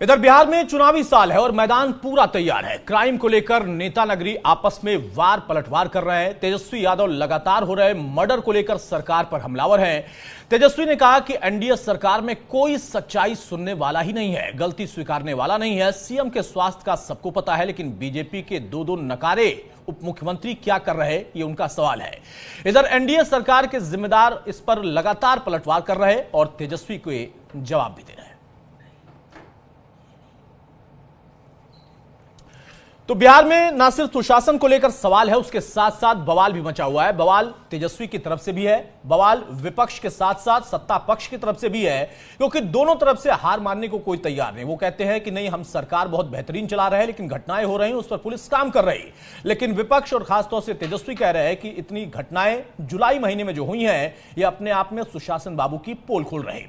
इधर बिहार में चुनावी साल है और मैदान पूरा तैयार है। क्राइम को लेकर नेता नगरी आपस में वार पलटवार कर रहे हैं। तेजस्वी यादव लगातार हो रहे मर्डर को लेकर सरकार पर हमलावर हैं। तेजस्वी ने कहा कि एनडीए सरकार में कोई सच्चाई सुनने वाला ही नहीं है, गलती स्वीकारने वाला नहीं है। सीएम के स्वास्थ्य का सबको पता है, लेकिन बीजेपी के दो नकारे उप मुख्यमंत्री क्या कर रहे, ये उनका सवाल है। इधर एनडीए सरकार के जिम्मेदार इस पर लगातार पलटवार कर रहे और तेजस्वी को जवाब भी दे रहे हैं। तो बिहार में न सिर्फ सुशासन को लेकर सवाल है, उसके साथ साथ बवाल भी मचा हुआ है। बवाल तेजस्वी की तरफ से भी है, बवाल विपक्ष के साथ साथ सत्ता पक्ष की तरफ से भी है, क्योंकि दोनों तरफ से हार मानने को कोई तैयार नहीं। वो कहते हैं कि नहीं, हम सरकार बहुत बेहतरीन चला रहे हैं, लेकिन घटनाएं हो रही हैं, उस पर पुलिस काम कर रही। लेकिन विपक्ष और खासतौर से तेजस्वी कह रहे हैं कि इतनी घटनाएं जुलाई महीने में जो हुई हैं, ये अपने आप में सुशासन बाबू की पोल खोल रही।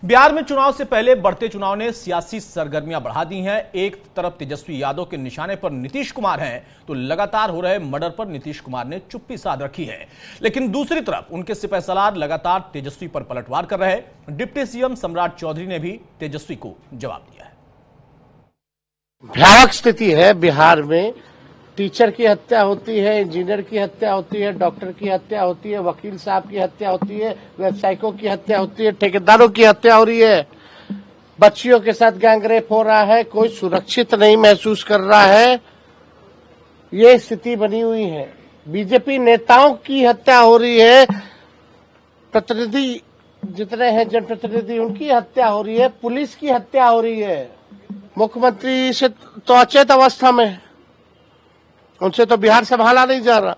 बिहार में चुनाव से पहले बढ़ते चुनाव ने सियासी सरगर्मियां बढ़ा दी हैं। एक तरफ तेजस्वी यादव के निशाने पर नीतीश कुमार हैं, तो लगातार हो रहे मर्डर पर नीतीश कुमार ने चुप्पी साध रखी है। लेकिन दूसरी तरफ उनके सिपहसालार लगातार तेजस्वी पर पलटवार कर रहे हैं। डिप्टी सीएम सम्राट चौधरी ने भी तेजस्वी को जवाब दिया है। भयावह स्थिति है बिहार में। टीचर की हत्या होती है, इंजीनियर की हत्या होती है, डॉक्टर की हत्या होती है, वकील साहब की हत्या होती है, व्यवसायिकों की हत्या होती है, ठेकेदारों की हत्या हो रही है, बच्चियों के साथ गैंगरेप हो रहा है, कोई सुरक्षित नहीं महसूस कर रहा है। ये स्थिति बनी हुई है। बीजेपी नेताओं की हत्या हो रही है, प्रतिनिधि जितने हैं जनप्रतिनिधि उनकी हत्या हो रही है, पुलिस की हत्या हो रही है। मुख्यमंत्री से तो अचेत अवस्था में, उनसे तो बिहार संभाला नहीं जा रहा।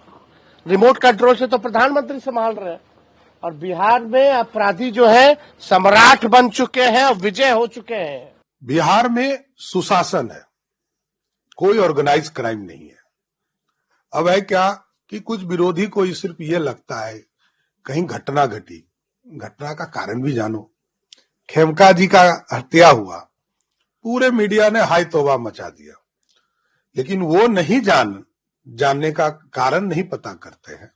रिमोट कंट्रोल से तो प्रधानमंत्री संभाल रहे हैं। और बिहार में अपराधी जो है सम्राट बन चुके हैं और विजय हो चुके हैं। बिहार में सुशासन है, कोई ऑर्गेनाइज क्राइम नहीं है। अब है क्या कि कुछ विरोधी को सिर्फ ये लगता है कहीं घटना घटी, घटना का कारण भी जानो। खेमका जी का हत्या हुआ, पूरे मीडिया ने हाय तौबा मचा दिया, लेकिन वो नहीं जानने का कारण नहीं पता करते हैं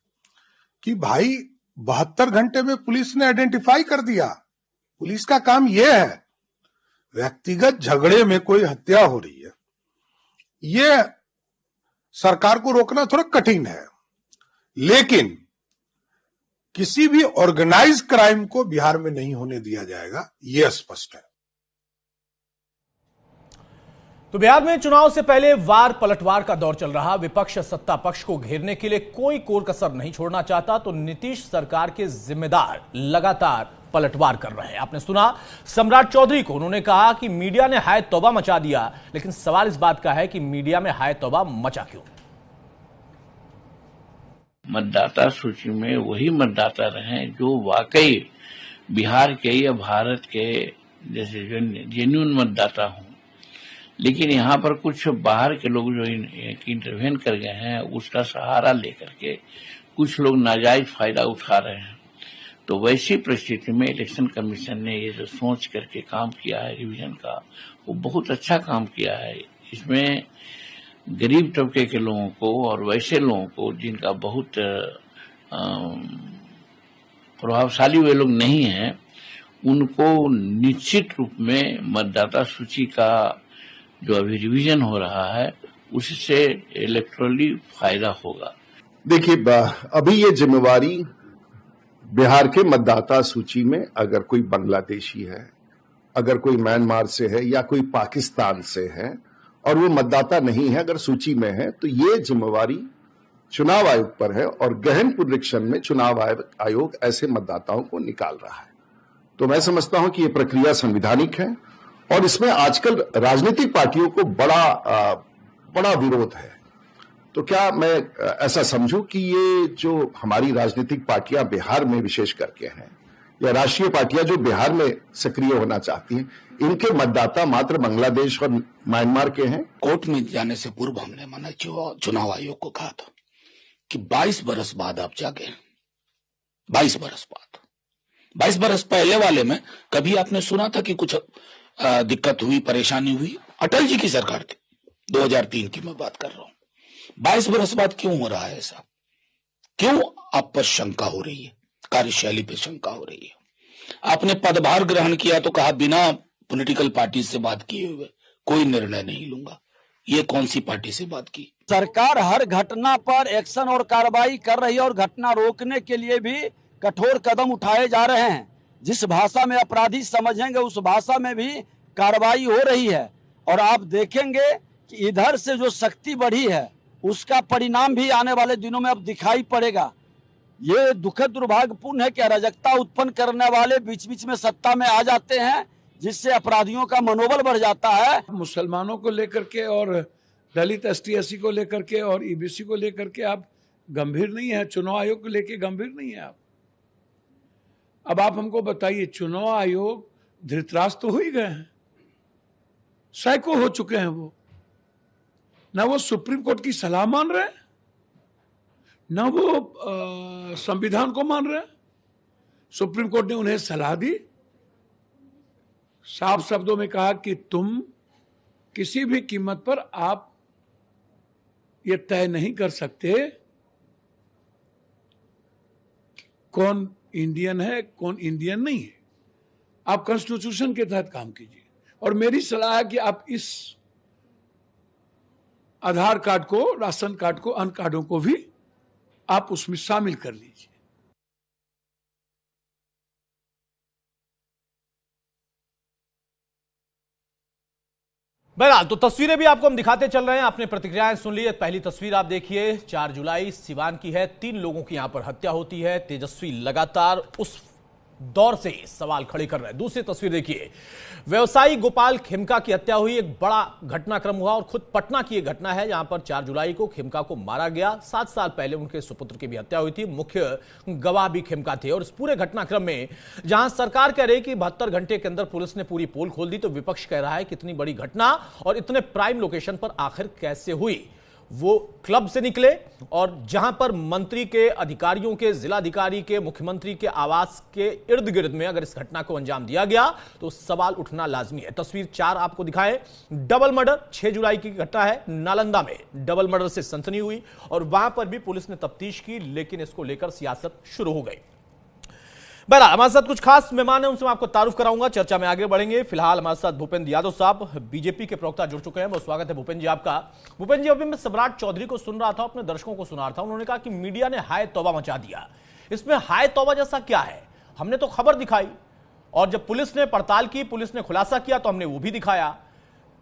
कि भाई 72 घंटे में पुलिस ने आइडेंटिफाई कर दिया। पुलिस का काम यह है, व्यक्तिगत झगड़े में कोई हत्या हो रही है, ये सरकार को रोकना थोड़ा कठिन है, लेकिन किसी भी ऑर्गेनाइज क्राइम को बिहार में नहीं होने दिया जाएगा, यह स्पष्ट है। तो बिहार में चुनाव से पहले वार पलटवार का दौर चल रहा। विपक्ष सत्ता पक्ष को घेरने के लिए कोई कोर कसर नहीं छोड़ना चाहता, तो नीतीश सरकार के जिम्मेदार लगातार पलटवार कर रहे हैं। आपने सुना सम्राट चौधरी को, उन्होंने कहा कि मीडिया ने हाय तौबा मचा दिया, लेकिन सवाल इस बात का है कि मीडिया में हाय तौबा मचा क्यों। मतदाता सूची में वही मतदाता रहे जो वाकई बिहार के या भारत के जैसे जेन्युइन मतदाता हों। लेकिन यहाँ पर कुछ बाहर के लोग जो इंटरवेन कर गए हैं, उसका सहारा लेकर के कुछ लोग नाजायज फायदा उठा रहे हैं। तो वैसी परिस्थिति में इलेक्शन कमीशन ने ये जो सोच करके काम किया है रिवीजन का, वो बहुत अच्छा काम किया है। इसमें गरीब तबके के लोगों को और वैसे लोगों को जिनका बहुत प्रभावशाली वे लोग नहीं हैं, उनको निश्चित रूप में मतदाता सूची का जो अभी रिवीजन हो रहा है उससे इलेक्टोरली फायदा होगा। देखिए, अभी ये जिम्मेवारी बिहार के मतदाता सूची में अगर कोई बांग्लादेशी है, अगर कोई म्यांमार से है या कोई पाकिस्तान से है और वो मतदाता नहीं है, अगर सूची में है, तो ये जिम्मेवारी चुनाव आयोग पर है और गहन पुनरीक्षण में चुनाव आयोग ऐसे मतदाताओं को निकाल रहा है। तो मैं समझता हूं कि ये प्रक्रिया संवैधानिक है और इसमें आजकल राजनीतिक पार्टियों को बड़ा विरोध है। तो क्या मैं ऐसा समझूं कि ये जो हमारी राजनीतिक पार्टियां बिहार में विशेष करके हैं या राष्ट्रीय पार्टियां जो बिहार में सक्रिय होना चाहती हैं, इनके मतदाता मात्र बांग्लादेश और म्यांमार के हैं? कोर्ट में जाने से पूर्व हमने माना चुनाव आयोग को कहा था कि 22 बरस बाद आप जागे। 22 बरस बाद, 22 बरस पहले वाले में कभी आपने सुना था कि कुछ दिक्कत हुई, परेशानी हुई? अटल जी की सरकार थी, 2003 की मैं बात कर रहा हूं। 22 बरस बाद क्यों हो रहा है ऐसा? क्यों आप पर शंका हो रही है? कार्यशैली पे शंका हो रही है। आपने पदभार ग्रहण किया तो कहा बिना पॉलिटिकल पार्टी से बात किए हुए कोई निर्णय नहीं लूंगा। ये कौन सी पार्टी से बात की? सरकार हर घटना पर एक्शन और कार्रवाई कर रही है और घटना रोकने के लिए भी कठोर कदम उठाए जा रहे हैं। जिस भाषा में अपराधी समझेंगे उस भाषा में भी कार्रवाई हो रही है। और आप देखेंगे कि इधर से जो शक्ति बढ़ी है उसका परिणाम भी आने वाले दिनों में अब दिखाई पड़ेगा। ये दुखद दुर्भाग्यपूर्ण है कि अराजकता उत्पन्न करने वाले बीच बीच में सत्ता में आ जाते हैं, जिससे अपराधियों का मनोबल बढ़ जाता है। मुसलमानों को लेकर के और दलित एसटी एससी को लेकर के और ईबीसी को लेकर के आप गंभीर नहीं है, चुनाव आयोग को लेकर गंभीर नहीं है आप। अब आप हमको बताइए, चुनाव आयोग धृतराष्ट्र तो हो ही गए हैं, साइको हो चुके हैं वो, ना वो सुप्रीम कोर्ट की सलाह मान रहे हैं, ना वो संविधान को मान रहे हैं। सुप्रीम कोर्ट ने उन्हें सलाह दी, साफ शब्दों में कहा कि तुम किसी भी कीमत पर आप ये तय नहीं कर सकते कौन इंडियन है कौन इंडियन नहीं है, आप कॉन्स्टिट्यूशन के तहत काम कीजिए। और मेरी सलाह है कि आप इस आधार कार्ड को, राशन कार्ड को, अन्य कार्डों को भी आप उसमें शामिल कर लीजिए। बहरहाल तो तस्वीरें भी आपको हम दिखाते चल रहे हैं, आपने प्रतिक्रियाएं सुन ली। पहली तस्वीर आप देखिए, 4 जुलाई सिवान की है, 3 लोगों की यहां पर हत्या होती है। तेजस्वी लगातार उस दौर से सवाल खड़े कर रहे हैं। दूसरी तस्वीर देखिए, व्यवसायी गोपाल खेमका की हत्या हुई, एक बड़ा घटनाक्रम हुआ और खुद पटना की एक घटना है जहां पर 4 जुलाई को खेमका को मारा गया। 7 साल पहले उनके सुपुत्र की भी हत्या हुई थी, मुख्य गवाह भी खेमका थे। और इस पूरे घटनाक्रम में जहां सरकार कह रही कि 72 घंटे के अंदर पुलिस ने पूरी पोल खोल दी, तो विपक्ष कह रहा है कि इतनी बड़ी घटना और इतने प्राइम लोकेशन पर आखिर कैसे हुई। वो क्लब से निकले और जहां पर मंत्री के, अधिकारियों के, जिलाधिकारी के, मुख्यमंत्री के आवास के इर्द गिर्द में अगर इस घटना को अंजाम दिया गया तो सवाल उठना लाजमी है। तस्वीर 4 आपको दिखाएं, डबल मर्डर 6 जुलाई की घटना है। नालंदा में डबल मर्डर से सनसनी हुई और वहां पर भी पुलिस ने तफ्तीश की, लेकिन इसको लेकर सियासत शुरू हो गई। बहरहाल हमारे साथ कुछ खास मेहमान हैं, उनसे मैं आपको तारुफ कराऊंगा, चर्चा में आगे बढ़ेंगे। फिलहाल हमारे साथ भूपेंद्र यादव साहब, बीजेपी के प्रवक्ता जुड़ चुके हैं। बहुत स्वागत है भूपेंद्र जी आपका। भूपेंद्र जी, अभी मैं सम्राट चौधरी को सुन रहा था, अपने दर्शकों को सुना रहा था, उन्होंने कहा कि मीडिया ने हाय तौबा मचा दिया। इसमें हाय तौबा जैसा क्या है? हमने तो खबर दिखाई और जब पुलिस ने पड़ताल की, पुलिस ने खुलासा किया तो हमने वो भी दिखाया।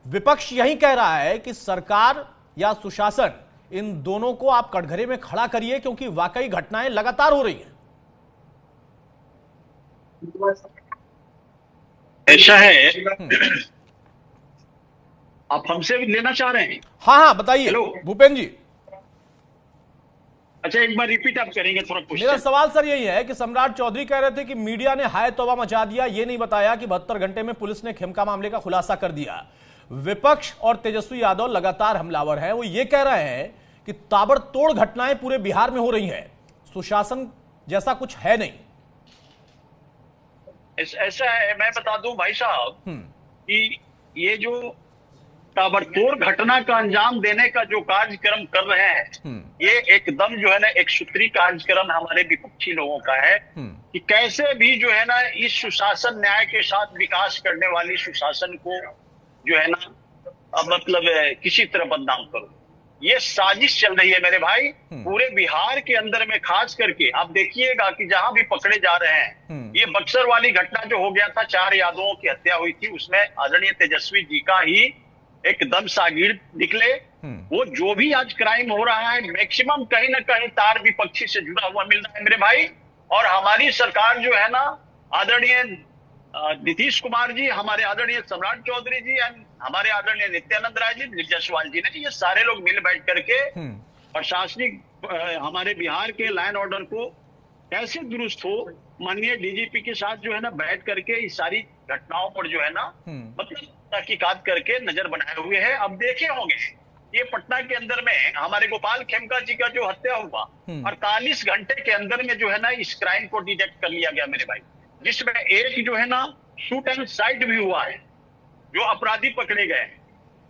विपक्ष यही कह रहा है कि सरकार या सुशासन, इन दोनों को आप कटघरे में खड़ा करिए, क्योंकि वाकई घटनाएं लगातार हो रही हैं। ऐसा है, आप हमसे भी लेना चाह रहे हैं? हाँ बताइए भूपेंद्र जी। अच्छा, एक बार रिपीट आप करेंगे थोड़ा? मेरा सवाल सर यही है कि सम्राट चौधरी कह रहे थे कि मीडिया ने हाय तौबा मचा दिया, ये नहीं बताया कि 72 घंटे में पुलिस ने खेमका मामले का खुलासा कर दिया। विपक्ष और तेजस्वी यादव लगातार हमलावर हैं, वो ये कह रहे हैं कि ताबड़तोड़ घटनाएं पूरे बिहार में हो रही हैं, सुशासन जैसा कुछ है नहीं। ऐसा है, मैं बता दूं भाई साहब कि ये जो ताबड़तोड़ घटना का अंजाम देने का जो कार्यक्रम कर रहे हैं, ये एकदम जो है ना एक सूत्री कार्यक्रम हमारे विपक्षी लोगों का है कि कैसे भी जो है ना इस सुशासन, न्याय के साथ विकास करने वाली सुशासन को जो है ना मतलब किसी तरह बदनाम करो। ये साजिश चल रही है मेरे भाई, पूरे बिहार के अंदर में। खास करके आप देखिएगा कि जहां भी पकड़े जा रहे हैं, ये बक्सर वाली घटना जो हो गया था, 4 यादवों की हत्या हुई थी, उसमें आदरणीय तेजस्वी जी का ही एकदम शागिर्द निकले। वो जो भी आज क्राइम हो रहा है, मैक्सिमम कहीं ना कहीं तार विपक्षी से जुड़ा हुआ मिल रहा है मेरे भाई। और हमारी सरकार जो है ना, आदरणीय नीतीश कुमार जी, हमारे आदरणीय सम्राट चौधरी जी, हमारे आदरणीय नित्यानंद राय जी, दिलीप जायसवाल जी ने, ये सारे लोग मिल बैठ करके प्रशासनिक हमारे बिहार के लाइन ऑर्डर को कैसे दुरुस्त हो, माननीय डीजीपी के साथ जो है ना बैठ करके इस सारी घटनाओं पर जो है ना मतलब तहकीकात करके नजर बनाए हुए हैं। अब देखे होंगे ये पटना के अंदर में हमारे गोपाल खेमका जी का जो हत्या हुआ, 48 घंटे के अंदर में जो है ना इस क्राइम को डिटेक्ट कर लिया गया मेरे भाई, जिसमें एक जो है ना शूट एंड साइट भी हुआ है, जो अपराधी पकड़े गए।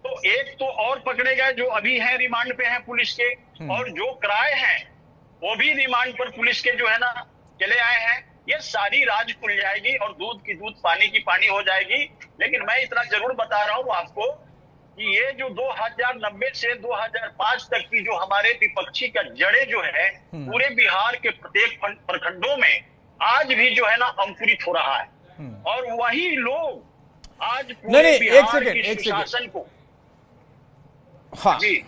तो एक तो और पकड़े गए जो अभी हैं रिमांड पे हैं पुलिस के, और जो कराए हैं वो भी रिमांड पर पुलिस के जो है ना चले आए हैं। ये सारी राज खुल जाएगी और दूध की दूध, पानी की पानी हो जाएगी। लेकिन मैं इतना जरूर बता रहा हूं आपको कि ये जो 2090 से 2005 तक की जो हमारे विपक्षी का जड़े जो है पूरे बिहार के प्रत्येक प्रखंडों में आज भी जो है ना अंकुरित हो रहा है। और वही लोग आज पूरे नहीं, बिहार की सुशासन को। हाँ जी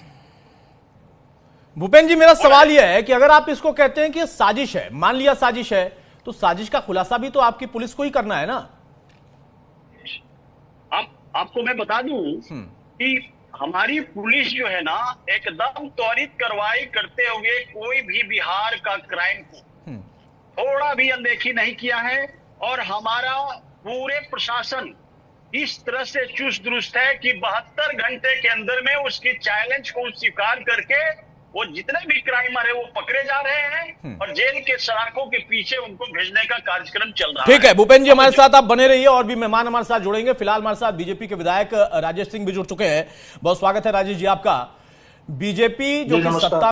भूपेंद्र जी, मेरा सवाल यह है कि अगर आप इसको कहते हैं कि साजिश है, मान लिया साजिश है, तो साजिश का खुलासा भी तो आपकी पुलिस को ही करना है ना। आपको मैं बता दूं कि हमारी पुलिस जो है ना एकदम त्वरित कार्रवाई करते हुए कोई भी बिहार का क्राइम को थोड़ा भी अनदेखी नहीं किया है। और हमारा पूरे प्रशासन इस तरह से चुस्त दुरुस्त है कि 72 घंटे के अंदर में उसकी चैलेंज को स्वीकार करके वो जितने भी क्राइमर है वो पकड़े जा रहे हैं और जेल के सलाखों के पीछे उनको भेजने का कार्यक्रम चल रहा है। ठीक है भूपेंद्र जी, हमारे साथ आप बने रहिए और भी मेहमान हमारे साथ जुड़ेंगे। फिलहाल हमारे साथ बीजेपी के विधायक राजेश सिंह भी जुड़ चुके हैं। बहुत स्वागत है राजेश जी आपका। बीजेपी जो कि सत्ता